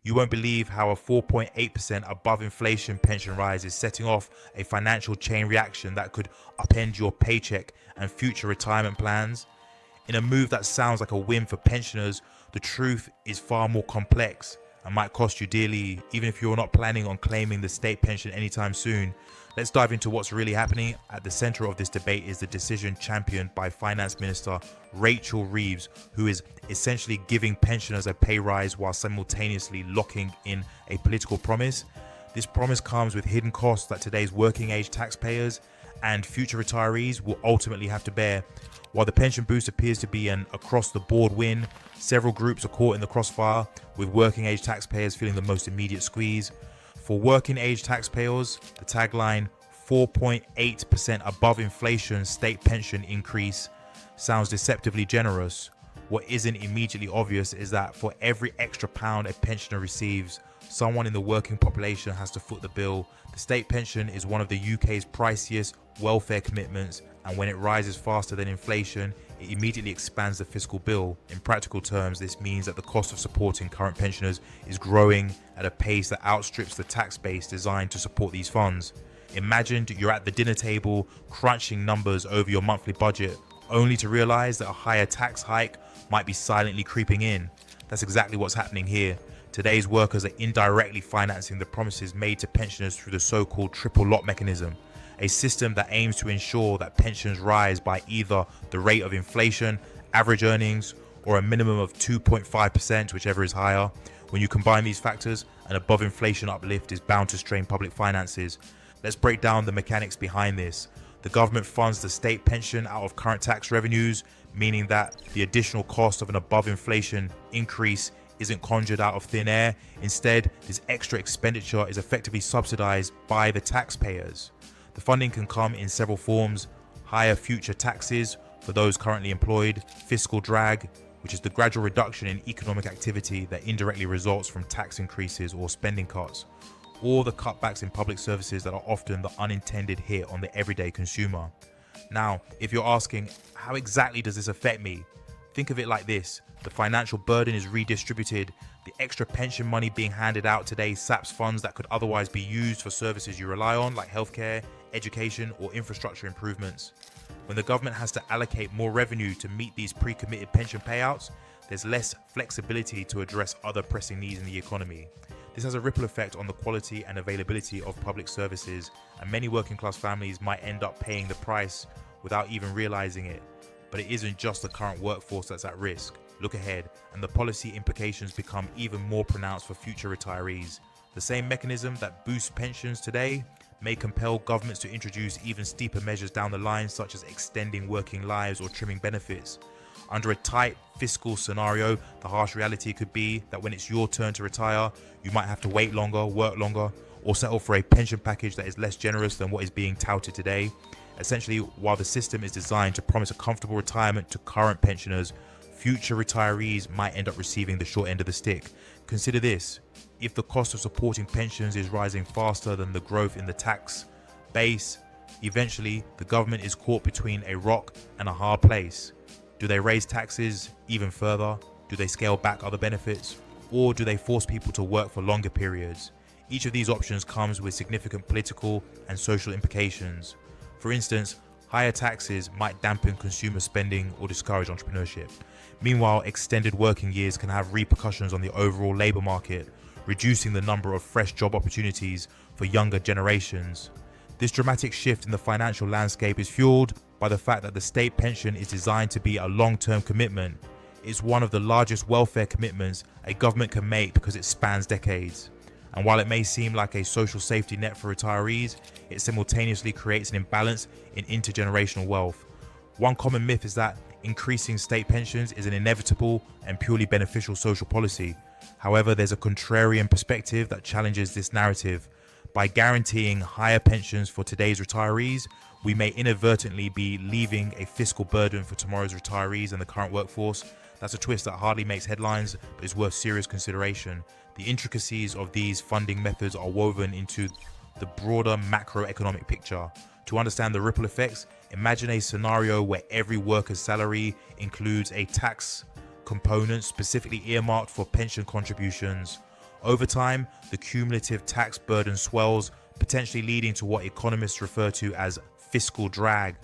You won't believe how a 4.8% above inflation pension rise is setting off a financial chain reaction that could upend your paycheck and future retirement plans. In a move that sounds like a win for pensioners, the truth is far more complex and might cost you dearly, even if you're not planning on claiming the state pension anytime soon. Let's dive into what's really happening. At the center of this debate is the decision championed by Finance Minister Rachel Reeves, who is essentially giving pensioners a pay rise while simultaneously locking in a political promise. This promise comes with hidden costs that today's working age taxpayers and future retirees will ultimately have to bear. While the pension boost appears to be an across-the-board win, several groups are caught in the crossfire, with working-age taxpayers feeling the most immediate squeeze. For working-age taxpayers, the tagline 4.8% above inflation state pension increase sounds deceptively generous. What isn't immediately obvious is that for every extra pound a pensioner receives, someone in the working population has to foot the bill. The state pension is one of the UK's priciest welfare commitments, and when it rises faster than inflation, it immediately expands the fiscal bill. In practical terms, this means that the cost of supporting current pensioners is growing at a pace that outstrips the tax base designed to support these funds. Imagine you're at the dinner table crunching numbers over your monthly budget, only to realize that a higher tax hike might be silently creeping in. That's exactly what's happening here. Today's workers are indirectly financing the promises made to pensioners through the so-called triple lot mechanism, a system that aims to ensure that pensions rise by either the rate of inflation, average earnings, or a minimum of 2.5%, whichever is higher. When you combine these factors, an above inflation uplift is bound to strain public finances. Let's break down the mechanics behind this. The government funds the state pension out of current tax revenues, meaning that the additional cost of an above inflation increase isn't conjured out of thin air. Instead, this extra expenditure is effectively subsidized by the taxpayers. The funding can come in several forms: higher future taxes for those currently employed, fiscal drag, which is the gradual reduction in economic activity that indirectly results from tax increases or spending cuts, or the cutbacks in public services that are often the unintended hit on the everyday consumer. Now, if you're asking, how exactly does this affect me? Think of it like this. The financial burden is redistributed. The extra pension money being handed out today saps funds that could otherwise be used for services you rely on, like healthcare, education, or infrastructure improvements. When the government has to allocate more revenue to meet these pre-committed pension payouts, there's less flexibility to address other pressing needs in the economy. This has a ripple effect on the quality and availability of public services, and many working class families might end up paying the price without even realizing it. But it isn't just the current workforce that's at risk. Look ahead, and the policy implications become even more pronounced for future retirees. The same mechanism that boosts pensions today may compel governments to introduce even steeper measures down the line, such as extending working lives or trimming benefits. Under a tight fiscal scenario, the harsh reality could be that when it's your turn to retire, you might have to wait longer, work longer, or settle for a pension package that is less generous than what is being touted today. Essentially, while the system is designed to promise a comfortable retirement to current pensioners, future retirees might end up receiving the short end of the stick. Consider this: if the cost of supporting pensions is rising faster than the growth in the tax base, eventually the government is caught between a rock and a hard place. Do they raise taxes even further? Do they scale back other benefits? Or do they force people to work for longer periods? Each of these options comes with significant political and social implications. For instance, higher taxes might dampen consumer spending or discourage entrepreneurship. Meanwhile, extended working years can have repercussions on the overall labour market, reducing the number of fresh job opportunities for younger generations. This dramatic shift in the financial landscape is fueled by the fact that the state pension is designed to be a long-term commitment. It's one of the largest welfare commitments a government can make because it spans decades. And while it may seem like a social safety net for retirees, it simultaneously creates an imbalance in intergenerational wealth. One common myth is that increasing state pensions is an inevitable and purely beneficial social policy. However, there's a contrarian perspective that challenges this narrative. By guaranteeing higher pensions for today's retirees, we may inadvertently be leaving a fiscal burden for tomorrow's retirees and the current workforce. That's a twist that hardly makes headlines, but is worth serious consideration. The intricacies of these funding methods are woven into the broader macroeconomic picture. To understand the ripple effects, imagine a scenario where every worker's salary includes a tax component specifically earmarked for pension contributions. Over time, the cumulative tax burden swells, potentially leading to what economists refer to as fiscal drag.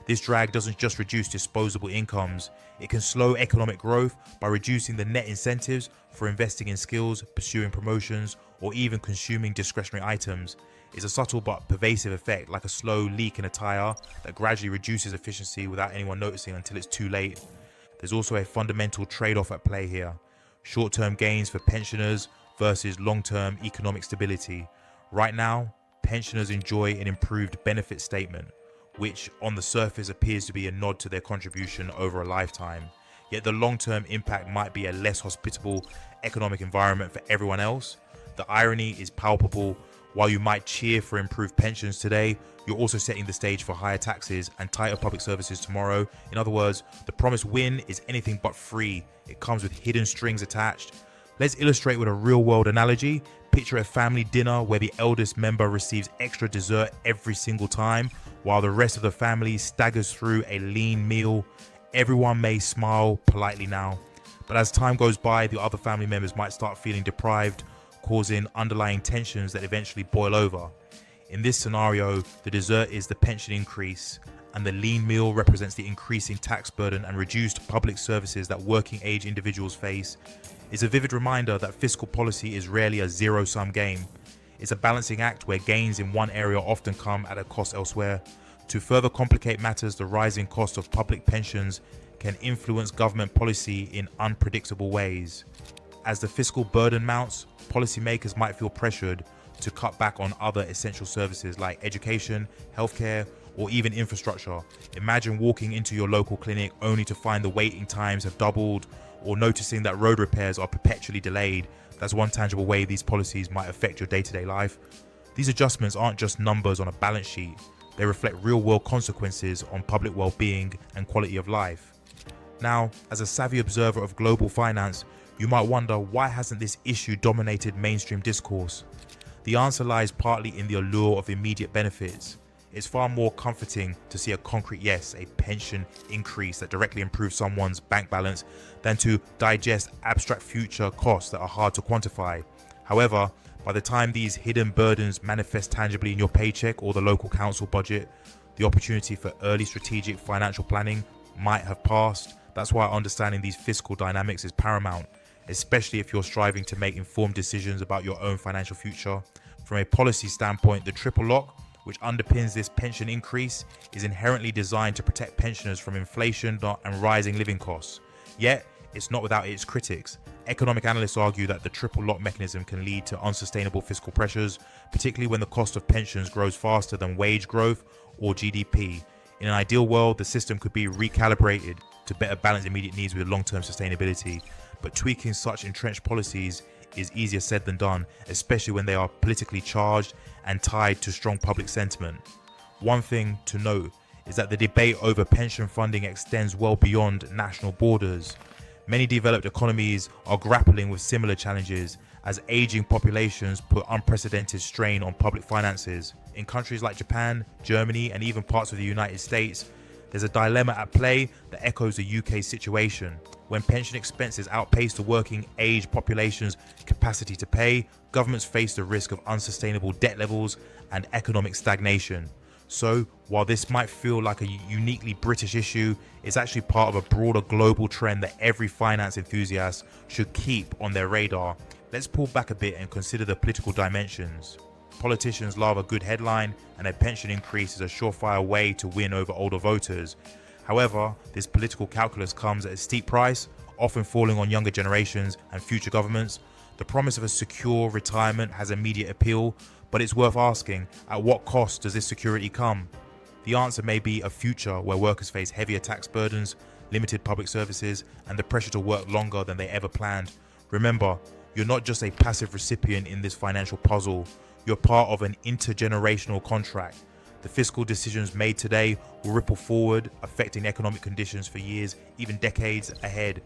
This drag doesn't just reduce disposable incomes, it can slow economic growth by reducing the net incentives for investing in skills, pursuing promotions, or even consuming discretionary items. It's a subtle but pervasive effect, like a slow leak in a tire that gradually reduces efficiency without anyone noticing until it's too late. There's also a fundamental trade-off at play here. Short-term gains for pensioners versus long-term economic stability. Right now, pensioners enjoy an improved benefit statement, which on the surface appears to be a nod to their contribution over a lifetime. Yet the long-term impact might be a less hospitable economic environment for everyone else. The irony is palpable. While you might cheer for improved pensions today, you're also setting the stage for higher taxes and tighter public services tomorrow. In other words, the promised win is anything but free. It comes with hidden strings attached. Let's illustrate with a real-world analogy. Picture a family dinner where the eldest member receives extra dessert every single time, while the rest of the family staggers through a lean meal. Everyone may smile politely now, but as time goes by, the other family members might start feeling deprived, causing underlying tensions that eventually boil over. In this scenario, the dessert is the pension increase, and the lean meal represents the increasing tax burden and reduced public services that working age individuals face. It's a vivid reminder that fiscal policy is rarely a zero-sum game. It's a balancing act where gains in one area often come at a cost elsewhere. To further complicate matters, the rising cost of public pensions can influence government policy in unpredictable ways. As the fiscal burden mounts, policymakers might feel pressured to cut back on other essential services like education, healthcare, or even infrastructure. Imagine walking into your local clinic only to find the waiting times have doubled, or noticing that road repairs are perpetually delayed. That's one tangible way these policies might affect your day-to-day life. These adjustments aren't just numbers on a balance sheet. They reflect real-world consequences on public well-being and quality of life. Now, as a savvy observer of global finance, you might wonder, why hasn't this issue dominated mainstream discourse? The answer lies partly in the allure of immediate benefits. It's far more comforting to see a concrete yes, a pension increase that directly improves someone's bank balance, than to digest abstract future costs that are hard to quantify. However, by the time these hidden burdens manifest tangibly in your paycheck or the local council budget, the opportunity for early strategic financial planning might have passed. That's why understanding these fiscal dynamics is paramount, especially if you're striving to make informed decisions about your own financial future. From a policy standpoint, the triple lock, which underpins this pension increase, is inherently designed to protect pensioners from inflation and rising living costs. Yet, it's not without its critics. Economic analysts argue that the triple lock mechanism can lead to unsustainable fiscal pressures, particularly when the cost of pensions grows faster than wage growth or GDP. In an ideal world, the system could be recalibrated to better balance immediate needs with long-term sustainability, but tweaking such entrenched policies is easier said than done, especially when they are politically charged and tied to strong public sentiment. One thing to note is that the debate over pension funding extends well beyond national borders. Many developed economies are grappling with similar challenges as aging populations put unprecedented strain on public finances. In countries like Japan, Germany, and even parts of the United States, there's a dilemma at play that echoes the UK's situation. When pension expenses outpace the working age population's capacity to pay, governments face the risk of unsustainable debt levels and economic stagnation. So, while this might feel like a uniquely British issue, it's actually part of a broader global trend that every finance enthusiast should keep on their radar. Let's pull back a bit and consider the political dimensions. Politicians love a good headline, and a pension increase is a surefire way to win over older voters. However, this political calculus comes at a steep price, often falling on younger generations and future governments. The promise of a secure retirement has immediate appeal, but it's worth asking, at what cost does this security come? The answer may be a future where workers face heavier tax burdens, limited public services, and the pressure to work longer than they ever planned. Remember, you're not just a passive recipient in this financial puzzle, you're part of an intergenerational contract. The fiscal decisions made today will ripple forward, affecting economic conditions for years, even decades ahead.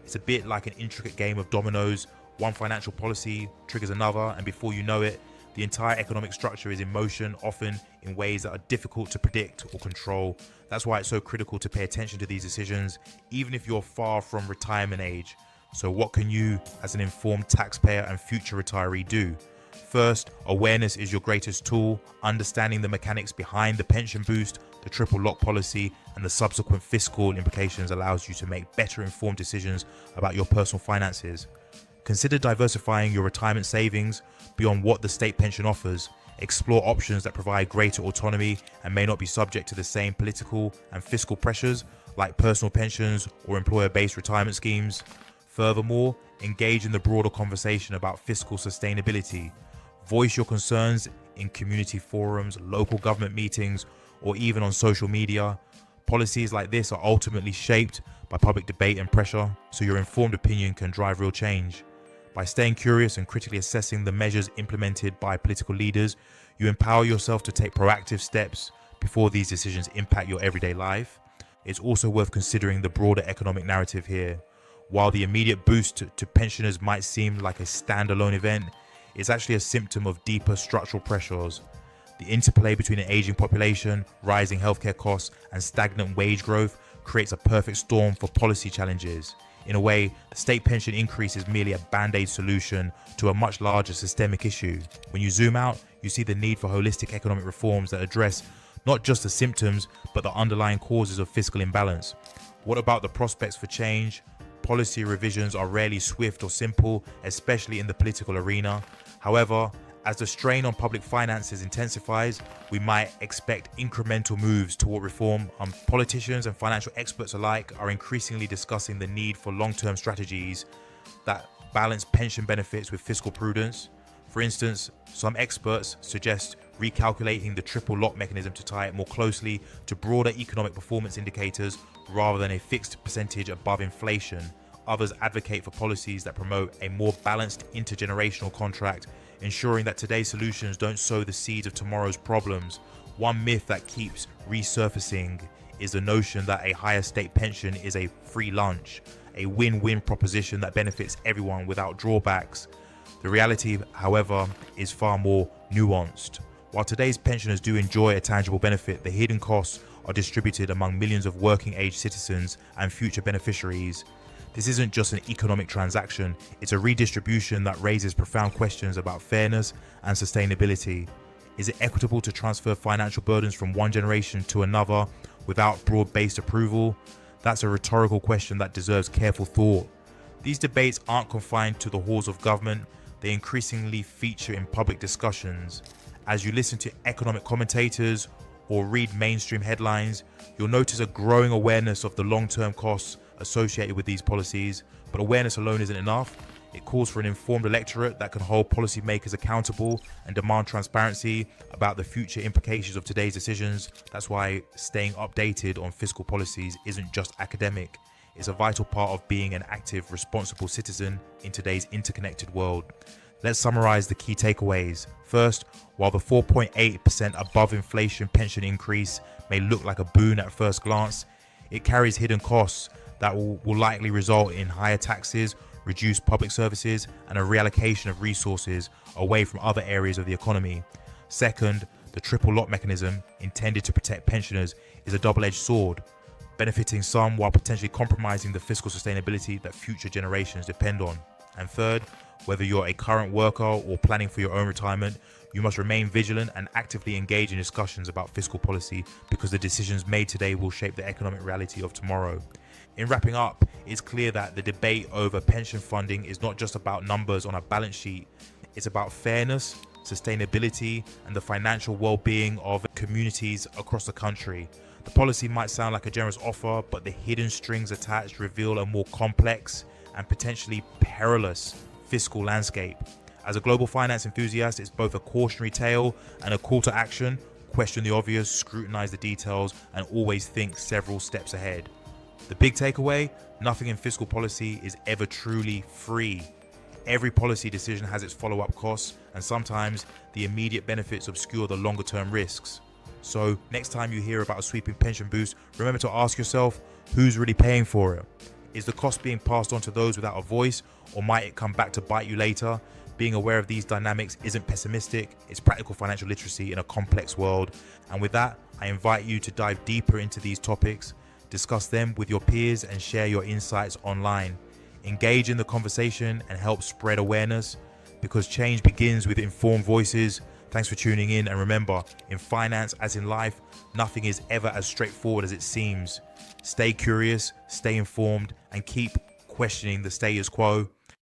It's a bit like an intricate game of dominoes. One financial policy triggers another, and before you know it, the entire economic structure is in motion, often in ways that are difficult to predict or control. That's why it's so critical to pay attention to these decisions, even if you're far from retirement age. So what can you, as an informed taxpayer and future retiree, do? First, awareness is your greatest tool. Understanding the mechanics behind the pension boost, the triple lock policy, and the subsequent fiscal implications allows you to make better informed decisions about your personal finances. Consider diversifying your retirement savings beyond what the state pension offers. Explore options that provide greater autonomy and may not be subject to the same political and fiscal pressures like personal pensions or employer-based retirement schemes. Furthermore, engage in the broader conversation about fiscal sustainability. Voice your concerns in community forums, local government meetings, or even on social media. Policies like this are ultimately shaped by public debate and pressure, so your informed opinion can drive real change. By staying curious and critically assessing the measures implemented by political leaders, you empower yourself to take proactive steps before these decisions impact your everyday life. It's also worth considering the broader economic narrative here. While the immediate boost to pensioners might seem like a standalone event, it's actually a symptom of deeper structural pressures. The interplay between an aging population, rising healthcare costs, and stagnant wage growth creates a perfect storm for policy challenges. In a way, the state pension increase is merely a band-aid solution to a much larger systemic issue. When you zoom out, you see the need for holistic economic reforms that address not just the symptoms, but the underlying causes of fiscal imbalance. What about the prospects for change? Policy revisions are rarely swift or simple, especially in the political arena. However, as the strain on public finances intensifies, we might expect incremental moves toward reform. Politicians and financial experts alike are increasingly discussing the need for long-term strategies that balance pension benefits with fiscal prudence. For instance, some experts suggest recalculating the triple lock mechanism to tie it more closely to broader economic performance indicators rather than a fixed percentage above inflation. Others advocate for policies that promote a more balanced intergenerational contract, ensuring that today's solutions don't sow the seeds of tomorrow's problems. One myth that keeps resurfacing is the notion that a higher state pension is a free lunch, a win-win proposition that benefits everyone without drawbacks. The reality, however, is far more nuanced. While today's pensioners do enjoy a tangible benefit, the hidden costs are distributed among millions of working-age citizens and future beneficiaries. This isn't just an economic transaction, it's a redistribution that raises profound questions about fairness and sustainability. Is it equitable to transfer financial burdens from one generation to another without broad-based approval? That's a rhetorical question that deserves careful thought. These debates aren't confined to the halls of government, they increasingly feature in public discussions. As you listen to economic commentators or read mainstream headlines, you'll notice a growing awareness of the long-term costs associated with these policies. But awareness alone isn't enough. It calls for an informed electorate that can hold policymakers accountable and demand transparency about the future implications of today's decisions. That's why staying updated on fiscal policies isn't just academic. It's a vital part of being an active, responsible citizen in today's interconnected world. Let's summarize the key takeaways. First, while the 4.8% above inflation pension increase may look like a boon at first glance, it carries hidden costs that will likely result in higher taxes, reduced public services, and a reallocation of resources away from other areas of the economy. Second, the triple lock mechanism, intended to protect pensioners, is a double-edged sword, benefiting some while potentially compromising the fiscal sustainability that future generations depend on. And third, whether you're a current worker or planning for your own retirement, you must remain vigilant and actively engage in discussions about fiscal policy, because the decisions made today will shape the economic reality of tomorrow. In wrapping up, it's clear that the debate over pension funding is not just about numbers on a balance sheet. It's about fairness, sustainability, and the financial well-being of communities across the country. The policy might sound like a generous offer, but the hidden strings attached reveal a more complex and potentially perilous fiscal landscape. As a global finance enthusiast, it's both a cautionary tale and a call to action. Question the obvious, scrutinize the details, and always think several steps ahead. The big takeaway: nothing in fiscal policy is ever truly free. Every policy decision has its follow-up costs, and sometimes the immediate benefits obscure the longer-term risks. So next time you hear about a sweeping pension boost, remember to ask yourself, who's really paying for it? Is the cost being passed on to those without a voice, or might it come back to bite you later? Being aware of these dynamics isn't pessimistic, it's practical financial literacy in a complex world. And with that, I invite you to dive deeper into these topics, discuss them with your peers, and share your insights online. Engage in the conversation and help spread awareness, because change begins with informed voices. Thanks for tuning in, and remember, in finance as in life, nothing is ever as straightforward as it seems. Stay curious, stay informed, and keep questioning the status quo.